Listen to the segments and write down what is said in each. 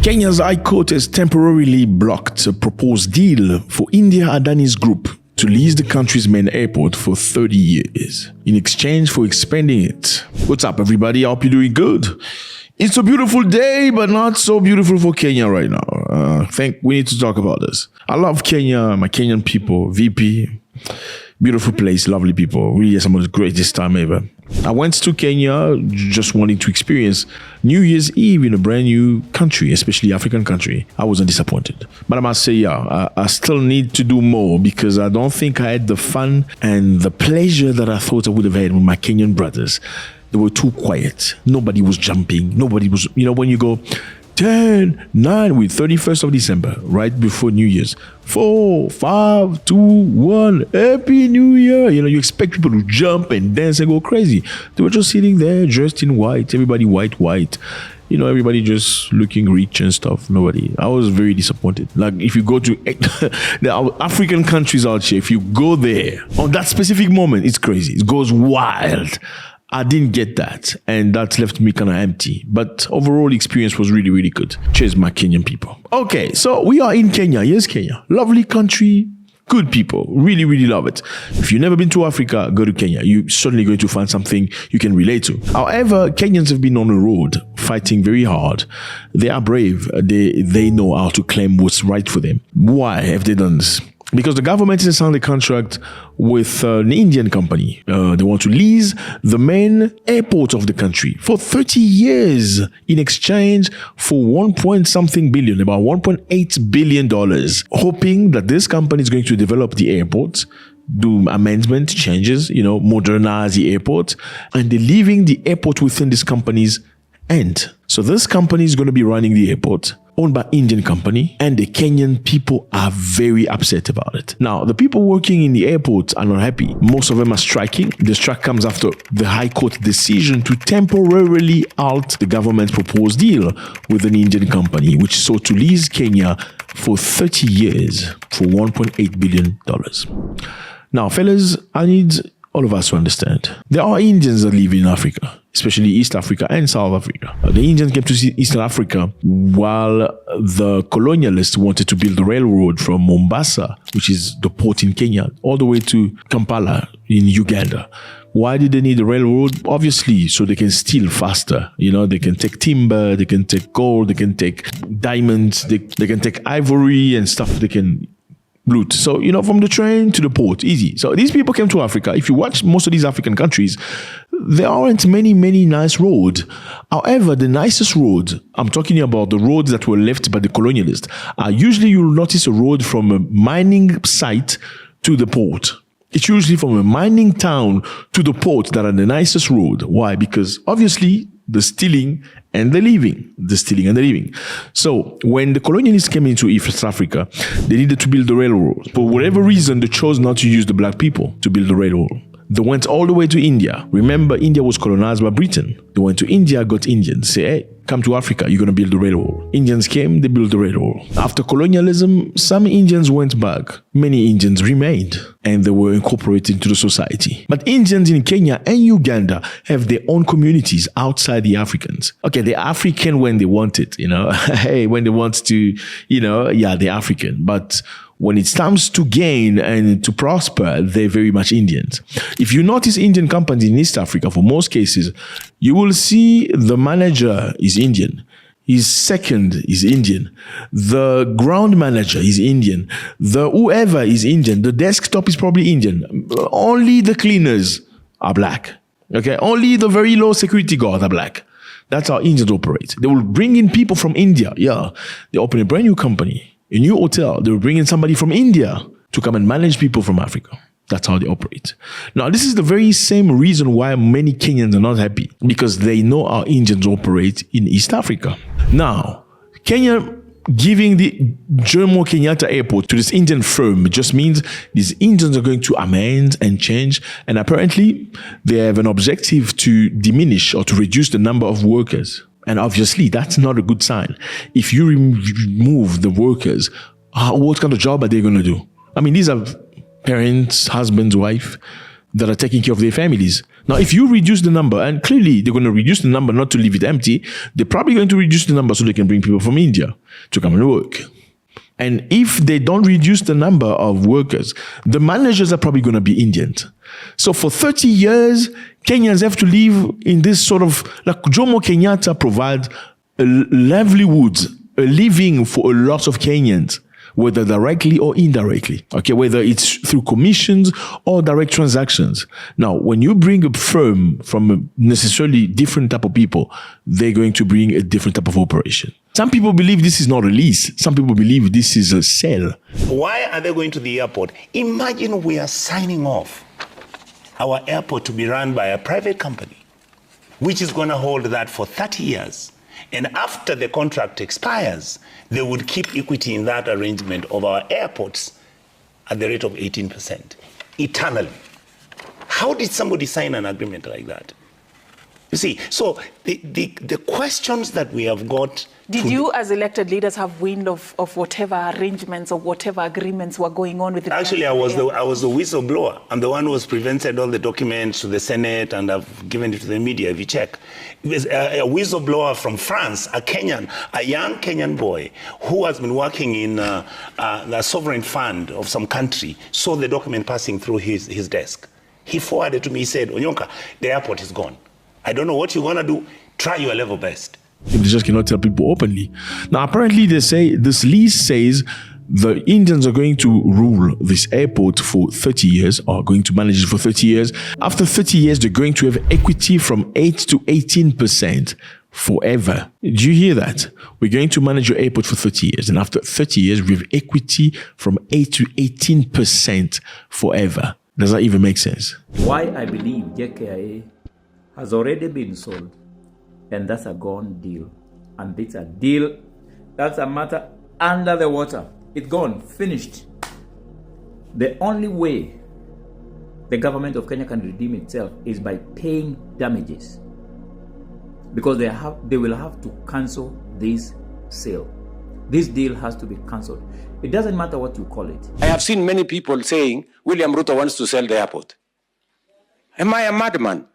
Kenya's High Court has temporarily blocked a proposed deal for India Adani's group to lease the country's main airport for 30 years in exchange for expanding it. What's up, everybody? I hope you're doing good. It's a beautiful day, but not so beautiful for Kenya right now. I think we need to talk about this. I love Kenya, my Kenyan people, VP. Beautiful place, lovely people. Really some of the greatest time ever. I went to Kenya just wanting to experience New Year's Eve in a brand new country, especially African country. I wasn't disappointed. But I must say, I still need to do more because I don't think I had the fun and the pleasure that I thought I would have had with my Kenyan brothers. They were too quiet. Nobody was jumping. Nobody was, when you go 10, 9, with 31st of December, right before New Year's. 4, 5, 2, 1, Happy New Year. You expect people to jump and dance and go crazy. They were just sitting there dressed in white, everybody white. Everybody just looking rich and stuff. Nobody. I was very disappointed. Like if you go to the African countries out here, if you go there on that specific moment, it's crazy. It goes wild. I didn't get that, and that left me kind of empty. But overall experience was really, really good. Cheers, my Kenyan people. Okay, so we are in Kenya. Yes, Kenya. Lovely country, good people. Really, really love it. If you've never been to Africa, go to Kenya. You're certainly going to find something you can relate to. However, Kenyans have been on the road fighting very hard. They are brave. They know how to claim what's right for them. Why have they done this? Because the government has signed a contract with an Indian company. They want to lease the main airport of the country for 30 years in exchange for 1.something billion, about $1.8 billion, hoping that this company is going to develop the airport, do amendment, changes, modernize the airport, and they're leaving the airport within this company's hand. So this company is going to be running the airport, owned by Indian company, and the Kenyan people are very upset about it. Now, the people working in the airport are not happy. Most of them are striking. The strike comes after the High Court decision to temporarily halt the government's proposed deal with an Indian company, which sought to lease Kenya for 30 years for $1.8 billion. Now, fellas, I need all of us to understand. There are Indians that live in Africa, especially East Africa and South Africa. The Indians came to Eastern Africa while the colonialists wanted to build the railroad from Mombasa, which is the port in Kenya, all the way to Kampala in Uganda. Why did they need the railroad? Obviously, so they can steal faster. They can take timber, they can take gold, they can take diamonds, they can take ivory and stuff they can loot. So, from the train to the port, easy. So these people came to Africa. If you watch most of these African countries, there aren't many nice roads. However, the nicest road, I'm talking about the roads that were left by the colonialists, are usually you'll notice a road from a mining site to the port. It's usually from a mining town to the port that are the nicest road. Why? Because obviously the stealing and the leaving. So when the colonialists came into East Africa, they needed to build the railroad. For whatever reason, they chose not to use the black people to build the railroad. They went all the way to India. Remember, India was colonized by Britain. They went to India, got Indians. Say, hey, come to Africa, you're going to build the railroad. Indians came, they built the railroad. After colonialism, some Indians went back. Many Indians remained, and they were incorporated into the society. But Indians in Kenya and Uganda have their own communities outside the Africans. Okay, they're African when they want it, hey, when they want to, they're African. But when it's time to gain and to prosper, they're very much Indians. If you notice Indian companies in East Africa, for most cases, you will see the manager is Indian. His second is Indian. The ground manager is Indian. The whoever is Indian. The desktop is probably Indian. Only the cleaners are black. Okay? Only the very low security guards are black. That's how Indians operate. They will bring in people from India. Yeah. They open a brand new company. A new hotel, they will bring in somebody from India to come and manage people from Africa. That's how they operate. Now, this is the very same reason why many Kenyans are not happy, because they know how Indians operate in East Africa. Now, Kenya giving the Jomo Kenyatta Airport to this Indian firm just means these Indians are going to amend and change. And apparently, they have an objective to diminish or to reduce the number of workers. And obviously, that's not a good sign. If you remove the workers, what kind of job are they going to do? I mean, these are parents, husbands, wife that are taking care of their families. Now, if you reduce the number, and clearly they're going to reduce the number not to leave it empty, they're probably going to reduce the number so they can bring people from India to come and work. And if they don't reduce the number of workers, the managers are probably going to be Indians. So for 30 years, Kenyans have to live in this sort of, like Jomo Kenyatta provides a livelihood, a living for a lot of Kenyans, whether directly or indirectly, okay, whether it's through commissions or direct transactions. Now, when you bring a firm from a necessarily different type of people, they're going to bring a different type of operation. Some people believe this is not a lease. Some people believe this is a sale. Why are they going to the airport? Imagine we are signing off our airport to be run by a private company, which is going to hold that for 30 years. And after the contract expires, they would keep equity in that arrangement of our airports at the rate of 18%, eternally. How did somebody sign an agreement like that? You see, so the questions that we have got... Did you, as elected leaders, have wind of whatever arrangements or whatever agreements were going on with the... Actually, I was the whistleblower. I'm the one who has presented all the documents to the Senate, and I've given it to the media, if you check. It was a whistleblower from France, a young Kenyan boy who has been working in the sovereign fund of some country, saw the document passing through his desk. He forwarded to me, he said, Onyonka, the airport is gone. I don't know what you're going to do. Try your level best. They just cannot tell people openly. Now, apparently, they say this lease says the Indians are going to rule this airport for 30 years, or going to manage it for 30 years. After 30 years, they're going to have equity from 8 to 18% forever. Do you hear that? We're going to manage your airport for 30 years. And after 30 years, we have equity from 8 to 18% forever. Does that even make sense? Why I believe JKIA has already been sold, and that's a gone deal. And it's a deal, that's a matter under the water. It's gone, finished. The only way the government of Kenya can redeem itself is by paying damages, because they will have to cancel this sale. This deal has to be cancelled. It doesn't matter what you call it. I have seen many people saying William Ruto wants to sell the airport. Am I a madman?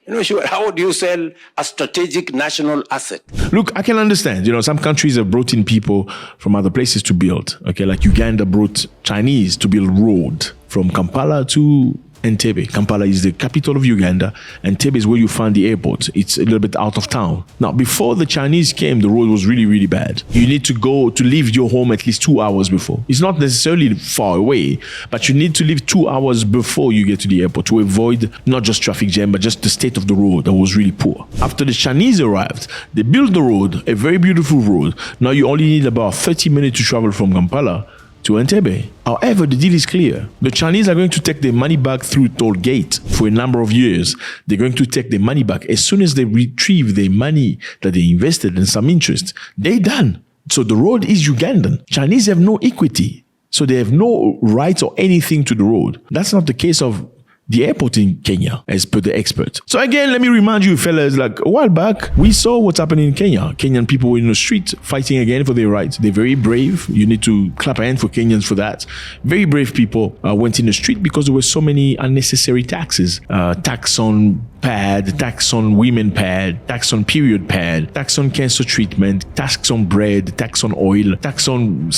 You know, sure, how do you sell a strategic national asset? Look, I can understand. You know, some countries have brought in people from other places to build. Okay, like Uganda brought Chinese to build road from Kampala to Entebbe. Kampala is the capital of Uganda. Entebbe is where you find the airport. It's a little bit out of town. Now, before the Chinese came, the road was really, really bad. You need to leave your home at least 2 hours before. It's not necessarily far away, but you need to leave 2 hours before you get to the airport to avoid not just traffic jam, but just the state of the road that was really poor. After the Chinese arrived, they built the road, a very beautiful road. Now you only need about 30 minutes to travel from Kampala to Entebbe. However, the deal is clear. The Chinese are going to take their money back through toll gate for a number of years. They're going to take their money back. As soon as they retrieve their money that they invested in some interest, they're done. So the road is Ugandan. Chinese have no equity. So they have no rights or anything to the road. That's not the case of the airport in Kenya, as per the expert. So again, let me remind you, fellas, like a while back, we saw what's happening in Kenya. Kenyan people were in the street fighting again for their rights. They're very brave. You need to clap a hand for Kenyans for that. Very brave people went in the street because there were so many unnecessary taxes. Tax on pad, tax on women pad, tax on period pad, tax on cancer treatment, tax on bread, tax on oil, tax on,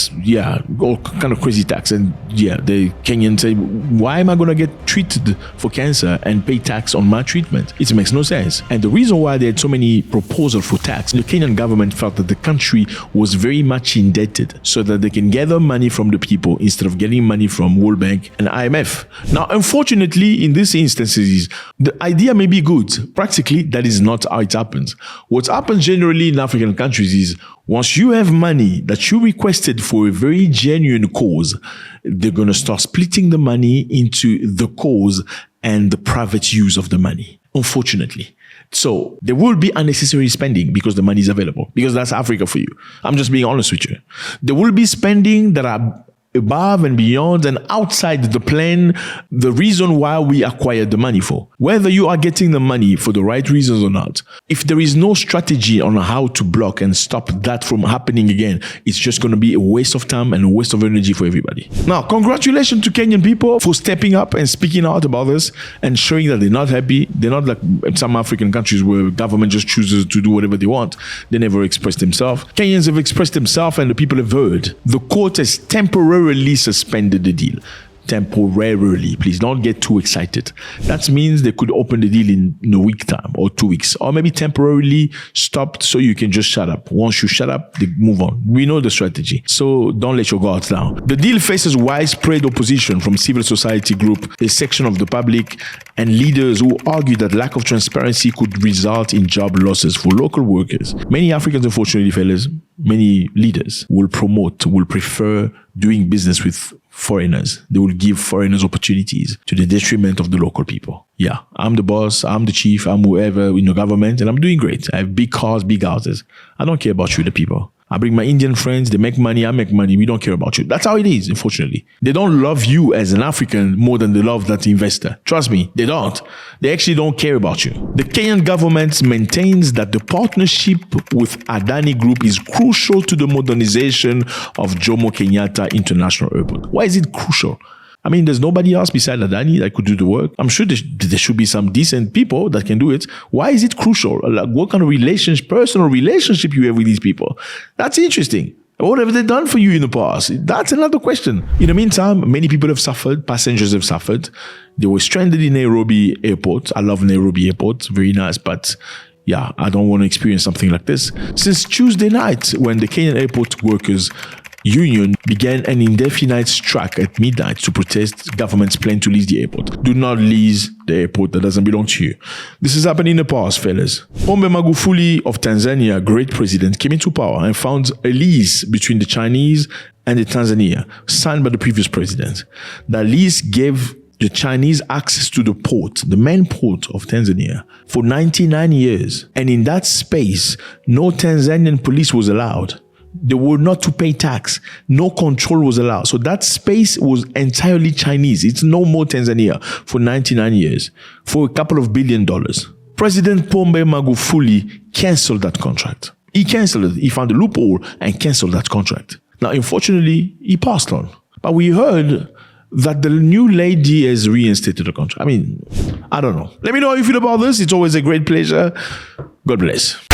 all kind of crazy tax. And the Kenyans say, why am I going to get treated for cancer and pay tax on my treatment? It makes no sense. And the reason why they had so many proposals for tax, the Kenyan government felt that the country was very much indebted so that they can gather money from the people instead of getting money from World Bank and IMF. Now, unfortunately, in these instances, the idea may be good. Practically, that is not how it happens. What happens generally in African countries is once you have money that you requested for a very genuine cause, they're going to start splitting the money into the cause and the private use of the money, unfortunately. So there will be unnecessary spending because the money is available, because that's Africa for you. I'm just being honest with you. There will be spending that are above and beyond and outside the plan the reason why we acquired the money for. Whether you are getting the money for the right reasons or not, if there is no strategy on how to block and stop that from happening again, it's just going to be a waste of time and a waste of energy for everybody. Now, congratulations to Kenyan people for stepping up and speaking out about this and showing that they're not happy. They're not like some African countries where government just chooses to do whatever they want. They never express themselves. Kenyans have expressed themselves and the people have heard. The court has temporarily suspended the deal. Temporarily. Please don't get too excited. That means they could open the deal in a week time or 2 weeks, or maybe temporarily stopped so you can just shut up. Once you shut up, they move on. We know the strategy. So don't let your guards down. The deal faces widespread opposition from civil society group, a section of the public, and leaders who argue that lack of transparency could result in job losses for local workers. Many Africans, unfortunately, fellas, many leaders will prefer doing business with foreigners. They will give foreigners opportunities to the detriment of the local people. Yeah, I'm the boss, I'm the chief, I'm whoever in the government, and I'm doing great. I have big cars, big houses. I don't care about you, the people. I bring my Indian friends, they make money, I make money. We don't care about you. That's how it is, unfortunately. They don't love you as an African more than they love that investor. Trust me, they don't. They actually don't care about you. The Kenyan government maintains that the partnership with Adani Group is crucial to the modernization of Jomo Kenyatta International Airport. Why is it crucial? I mean, there's nobody else beside Adani that could do the work. I'm sure there should be some decent people that can do it. Why is it crucial? Like, what kind of personal relationship you have with these people? That's interesting. What have they done for you in the past? That's another question. In the meantime, many people have suffered. Passengers have suffered. They were stranded in Nairobi Airport. I love Nairobi Airport. Very nice. But yeah, I don't want to experience something like this. Since Tuesday night, when the Kenyan Airport Workers Union began an indefinite strike at midnight to protest government's plan to lease the airport. Do not lease the airport that doesn't belong to you. This has happened in the past, fellas. Pombe Magufuli of Tanzania, great president, came into power and found a lease between the Chinese and the Tanzania, signed by the previous president. That lease gave the Chinese access to the port, the main port of Tanzania, for 99 years. And in that space, no Tanzanian police was allowed. They were not to pay tax. No control was allowed. So that space was entirely Chinese. It's no more Tanzania for 99 years for a couple of $1 billion. President Pombe Magufuli canceled that contract. He canceled it. He found a loophole and canceled that contract. Now, unfortunately, he passed on. But we heard that the new lady has reinstated the contract. I mean, I don't know. Let me know how you feel about this. It's always a great pleasure. God bless.